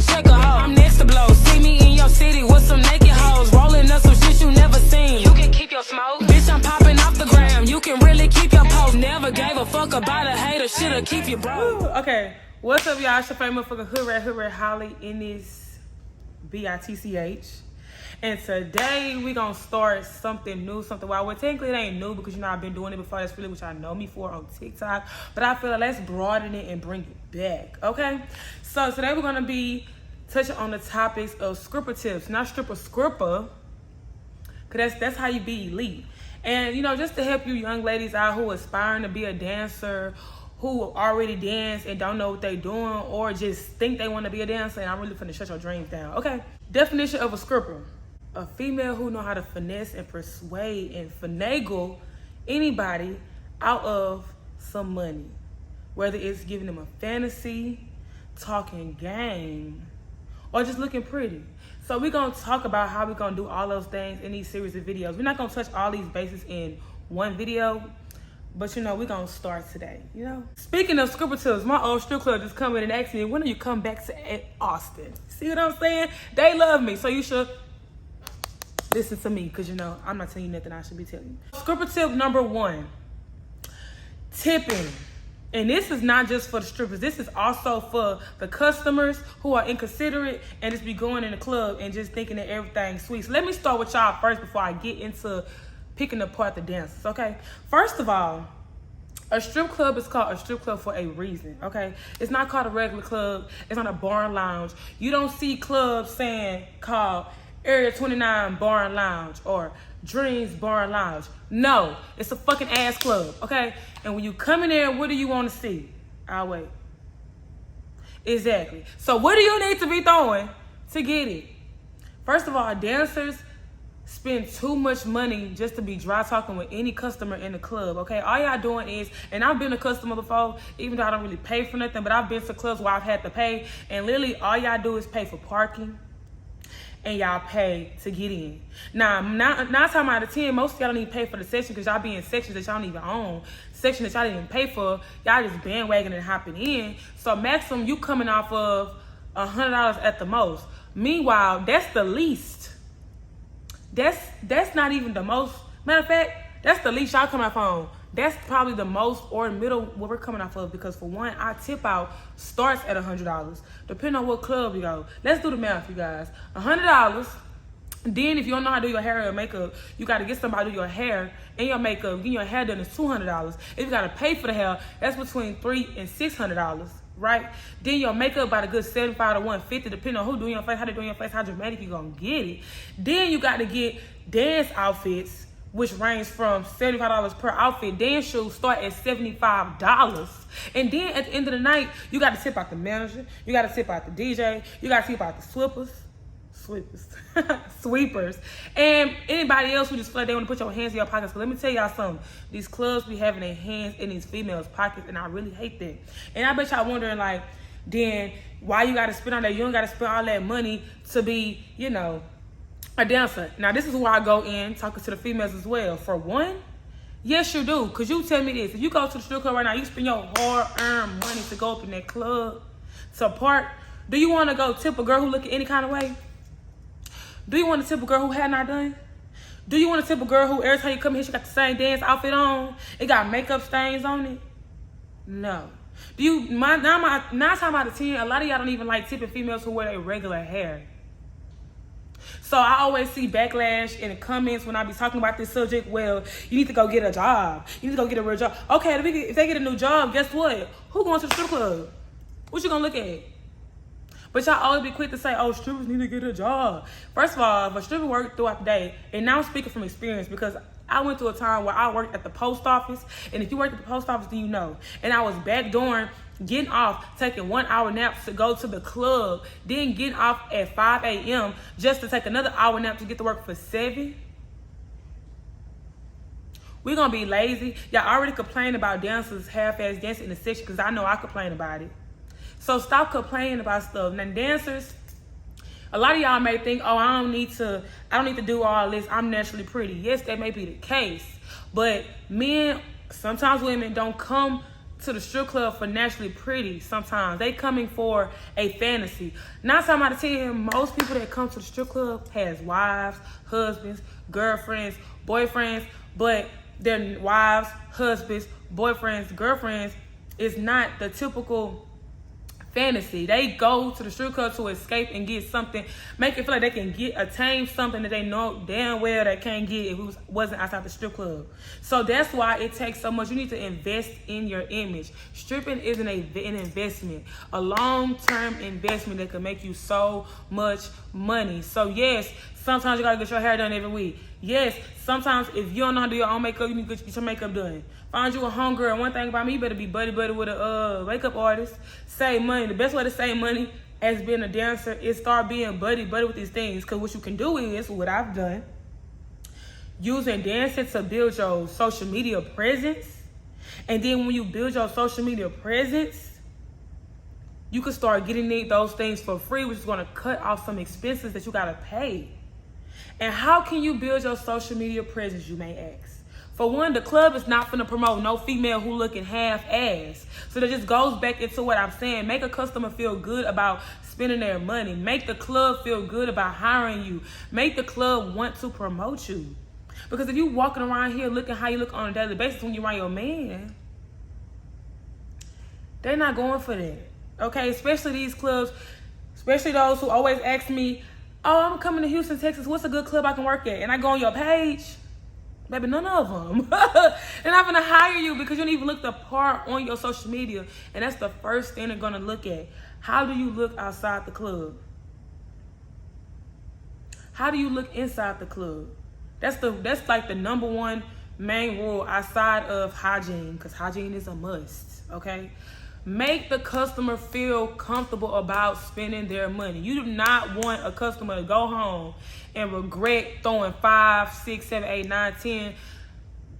a checker hoe. I'm next to blow. See me in your city with some naked hoes. Rolling up some shit you never seen. You can keep your smoke. Bitch, I'm popping off the gram. You can really keep your post. Never gave a fuck about a hater. Shit'll keep you broke. Okay, what's up, y'all? It's your favorite motherfucker, Hood Rat Holly in this BITCH. And today we gonna start something new, something wild. Well, technically it ain't new because you know I've been doing it before. That's really what y'all know me for on TikTok. But I feel like let's broaden it and bring it back, okay? So today we're gonna be touching on the topics of stripper tips, not stripper, SKRIPPA, cause that's how you be elite. And you know, just to help you young ladies out who are aspiring to be a dancer, who already dance and don't know what they doing, or just think they want to be a dancer, and I'm really finna shut your dreams down, okay? Definition of a stripper: a female who know how to finesse and persuade and finagle anybody out of some money, whether it's giving them a fantasy, talking game, or just looking pretty. So we're gonna talk about how we're gonna do all those things in these series of videos. We're not gonna touch all these bases in one video, but you know, we're gonna start today, you know? Speaking of stripper tips, my old strip club just come in and asked me, when do you come back to Austin? See what I'm saying? They love me, so you should listen to me, because you know, I'm not telling you nothing I should be telling you. Stripper tip number 1, tipping. And this is not just for the strippers. This is also for the customers who are inconsiderate and just be going in the club and just thinking that everything's sweet. So let me start with y'all first before I get into picking apart the dancers, okay? First of all, a strip club is called a strip club for a reason, okay? It's not called a regular club. It's not a bar and lounge. You don't see clubs saying called Area 29 Bar and Lounge or Dreams Bar and Lounge. No, it's a fucking ass club, okay? And when you come in there, what do you want to see? I'll wait. Exactly. So what do you need to be throwing to get it? First of all, dancers spend too much money just to be dry talking with any customer in the club, okay? All y'all doing is, and I've been a customer before, even though I don't really pay for nothing, but I've been to clubs where I've had to pay, and literally all y'all do is pay for parking, and y'all pay to get in. Now, 9 times out of 10, most of y'all don't even pay for the section because y'all be in sections that y'all don't even own, sections that y'all didn't even pay for. Y'all just bandwagoning and hopping in. So maximum, you coming off of $100 at the most. Meanwhile, that's the least. That's not even the most. Matter of fact, that's the least y'all coming off on. That's probably the most or the middle what we're coming off of, because for one, our tip out starts at $100, depending on what club you go. Let's do the math, you guys. $100. Then if you don't know how to do your hair or makeup, you got to get somebody to do your hair and your makeup. Getting your hair done is $200. If you got to pay for the hair, that's between $300 and $600, right? Then your makeup about a good $75 to $150, depending on who doing your face, how they doing your face, how dramatic you gonna get it. Then you got to get dance outfits, which range from $75 per outfit. Dance shoes start at $75. And then at the end of the night, you got to tip out the manager, you got to tip out the DJ, you got to tip out the sweepers, and anybody else who just feel like they want to put your hands in your pockets. So let me tell y'all something. These clubs be having their hands in these females' pockets, and I really hate that. And I bet y'all wondering, like, then why you got to spend all that? You don't got to spend all that money to be, you know, a dancer. Now, this is where I go in talking to the females as well. For one, yes, you do. Because you tell me this. If you go to the strip club right now, you spend your hard-earned money to go up in that club to park. Do you want to go tip a girl who look any kind of way? Do you want to tip a girl who had not done? Do you want to tip a girl who every time you come here, she got the same dance outfit on? It got makeup stains on it? No. Do you, 9 times out of 10, a lot of y'all don't even like tipping females who wear their regular hair. So I always see backlash in the comments when I be talking about this subject. Well, you need to go get a job. You need to go get a real job. Okay, if they get a new job, guess what? Who going to the strip club? What you gonna look at? But y'all always be quick to say, oh, strippers need to get a job. First of all, if a stripper worked throughout the day, and now I'm speaking from experience because I went through a time where I worked at the post office, and if you worked at the post office, then you know. And I was backdooring, getting off, taking 1-hour naps to go to the club, then getting off at 5 a.m. just to take another hour nap to get to work for 7. We're gonna be lazy. Y'all already complain about dancers half-ass dancing in the section because I know I complain about it. So stop complaining about stuff. Now dancers, a lot of y'all may think, oh, I don't need to do all this. I'm naturally pretty. Yes, that may be the case. But men, sometimes women don't come to the strip club for naturally pretty sometimes. They coming for a fantasy. 9 times out of 10, most people that come to the strip club has wives, husbands, girlfriends, boyfriends, but their wives, husbands, boyfriends, girlfriends is not the typical fantasy. They go to the strip club to escape and get something, make it feel like they can attain something that they know damn well they can't get if it wasn't outside the strip club. So that's why it takes so much. You need to invest in your image. Stripping is an investment, a long-term investment that can make you so much money. So yes, sometimes you gotta get your hair done every week. Yes, sometimes if you don't know how to do your own makeup, you need to get your makeup done. Find you a homegirl. One thing about me, you better be buddy with a makeup artist. Save money. The best way to save money as being a dancer is start being buddy with these things. Because what you can do is, what I've done, using dancing to build your social media presence. And then when you build your social media presence, you can start getting those things for free, which is going to cut off some expenses that you got to pay. And how can you build your social media presence, you may ask? For one, the club is not finna promote no female who looking half-ass. So that just goes back into what I'm saying. Make a customer feel good about spending their money. Make the club feel good about hiring you. Make the club want to promote you. Because if you walking around here looking how you look on a daily basis when you around your man, they're not going for that. Okay, especially these clubs, especially those who always ask me, oh, I'm coming to Houston, Texas. What's a good club I can work at? And I go on your page. Baby, none of them. They're not gonna hire you because you don't even look the part on your social media. And that's the first thing they're gonna look at. How do you look outside the club? How do you look inside the club? That's like the number one main rule outside of hygiene, because hygiene is a must, okay? Make the customer feel comfortable about spending their money. You do not want a customer to go home and regret throwing $5, $6, $7, $8, $9,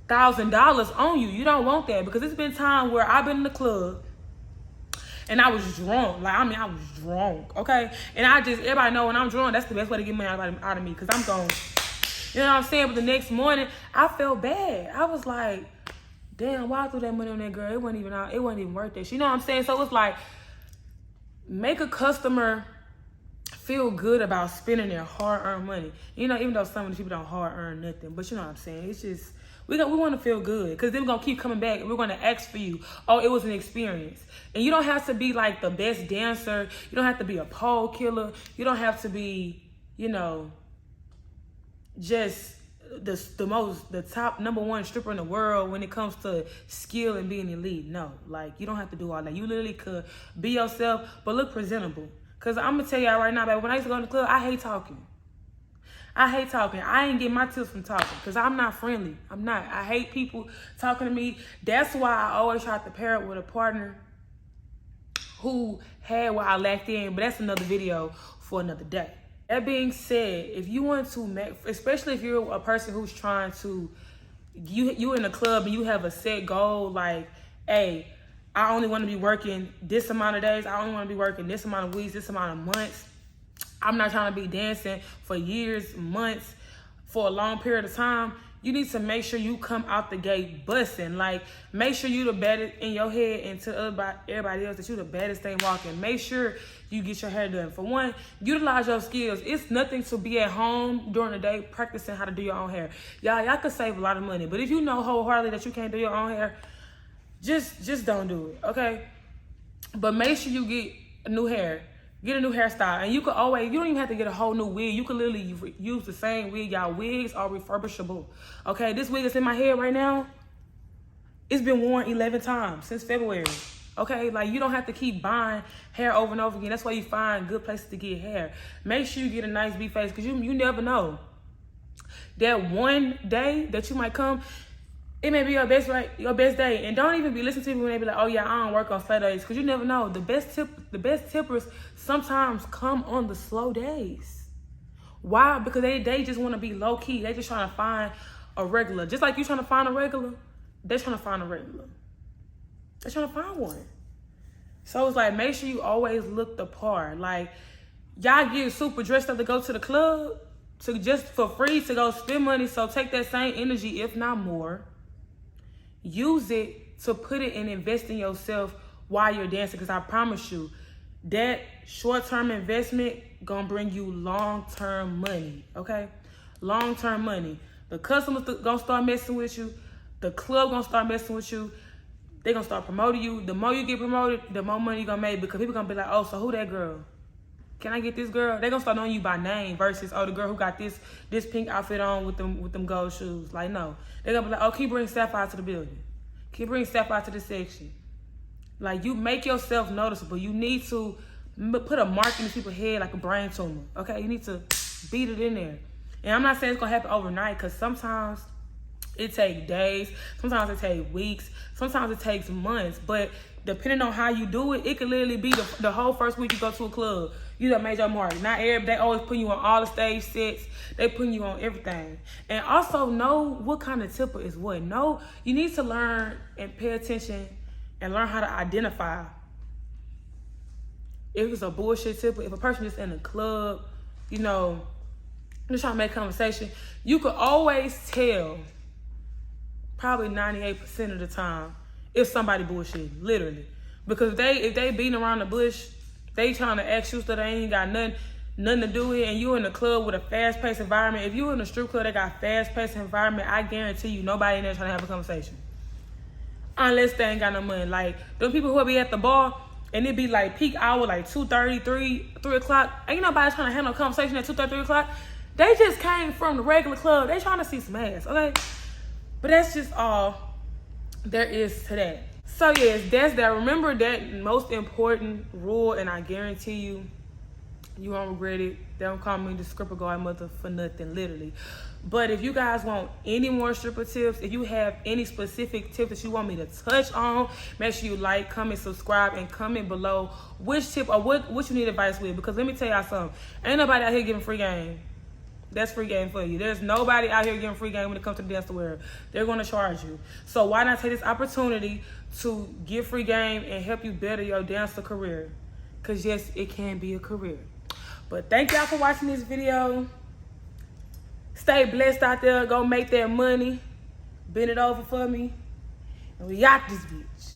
$10,000 on you. You don't want that, because it's been time where I've been in the club and I was drunk. I was drunk, okay? And everybody know when I'm drunk, that's the best way to get money out of me, because I'm gone. You know what I'm saying? But the next morning, I felt bad. I was like, damn, why I threw that money on that girl? It wasn't even worth it. You know what I'm saying? So it's like, make a customer feel good about spending their hard-earned money. You know, even though some of the people don't hard-earn nothing, but you know what I'm saying? It's just, we want to feel good, because then we're going to keep coming back and we're going to ask for you. Oh, it was an experience. And you don't have to be like the best dancer. You don't have to be a pole killer. You don't have to be, you know, just the top number one stripper in the world when it comes to skill and being elite. No, like, you don't have to do all that. You literally could be yourself, but look presentable. Because I'm going to tell y'all right now, baby, when I used to go to the club, I hate talking. I ain't getting my tips from talking, because I'm not friendly. I'm not. I hate people talking to me. That's why I always try to pair up with a partner who had what I lacked in, but that's another video for another day. That being said, if you want to make, especially if you're a person who's trying to, you in a club and you have a set goal, like, hey, I only want to be working this amount of days. I only want to be working this amount of weeks, this amount of months. I'm not trying to be dancing for years, months, for a long period of time. You need to make sure you come out the gate busting. Like, make sure you the baddest in your head, and to everybody else that you the baddest thing walking. Make sure you get your hair done. For one, utilize your skills. It's nothing to be at home during the day practicing how to do your own hair. Y'all could save a lot of money. But if you know wholeheartedly that you can't do your own hair, just don't do it, okay? But make sure you get a new hair. Get a new hairstyle. And you could always, you don't even have to get a whole new wig. You could literally use the same wig. Y'all, wigs are refurbishable. Okay, this wig that's in my head right now, it's been worn 11 times since February. Okay, like, you don't have to keep buying hair over and over again. That's why you find good places to get hair. Make sure you get a nice beat face, because you never know. That one day that you might come, it may be your best day. And don't even be listening to me when they be like, oh yeah, I don't work on slow days, because you never know. The best tippers sometimes come on the slow days. Why? Because they just want to be low key. They just trying to find a regular. Just like you trying to find a regular, they're trying to find a regular. They're trying to find one. So it's like, make sure you always look the part. Like, y'all get super dressed up to go to the club, to just for free to go spend money. So take that same energy, if not more, use it to put it and invest in yourself while you're dancing, because I promise you, that short-term investment gonna bring you long-term money, okay? Long-term money. The customers gonna start messing with you. The club gonna start messing with you. They gonna start promoting you. The more you get promoted, the more money you gonna make, because people gonna be like, oh, so who that girl? Can I get this girl? They gonna start knowing you by name versus, oh, the girl who got this pink outfit on with them gold shoes. Like, no. They gonna be like, oh, can you bring Sapphire to the building? Can you bring Sapphire to the section? Like, you make yourself noticeable. You need to put a mark in these people's head like a brain tumor, okay? You need to beat it in there. And I'm not saying it's gonna happen overnight, because sometimes it takes days, sometimes it takes weeks, sometimes it takes months. But depending on how you do it, it could literally be the whole first week you go to a club. You done made your mark. Not everybody, they always put you on all the stage sets. They putting you on everything. And also know what kind of tipper is what. Know, you need to learn and pay attention and learn how to identify if it's a bullshit tipper. If a person is in a club, you know, just trying to make conversation, you could always tell, probably 98% of the time, if somebody bullshit, literally. Because if they beating around the bush, they trying to ask you stuff that ain't got nothing to do with it, and you in the club with a fast-paced environment. If you in a strip club that got fast-paced environment, I guarantee you nobody in there trying to have a conversation. Unless they ain't got no money. Like, them people who be at the bar, and it be like peak hour, like 2:30, 3 o'clock. Ain't nobody trying to have no conversation at 2:30, 3 o'clock. They just came from the regular club. They trying to see some ass, okay? But that's just all there is to that. So yes, that's that. Remember that most important rule, and I guarantee you, you won't regret it. They don't call me the SKRIPPA godmother for nothing, literally. But if you guys want any more stripper tips, if you have any specific tips that you want me to touch on, make sure you like, comment, subscribe, and comment below which tip or what you need advice with. Because let me tell y'all something. Ain't nobody out here giving free game. That's free game for you. There's nobody out here giving free game when it comes to the dance wear. They're going to charge you. So why not take this opportunity to get free game and help you better your dancer career? Because yes, it can be a career. But thank y'all for watching this video. Stay blessed out there. Go make that money. Bend it over for me. And we got this bitch.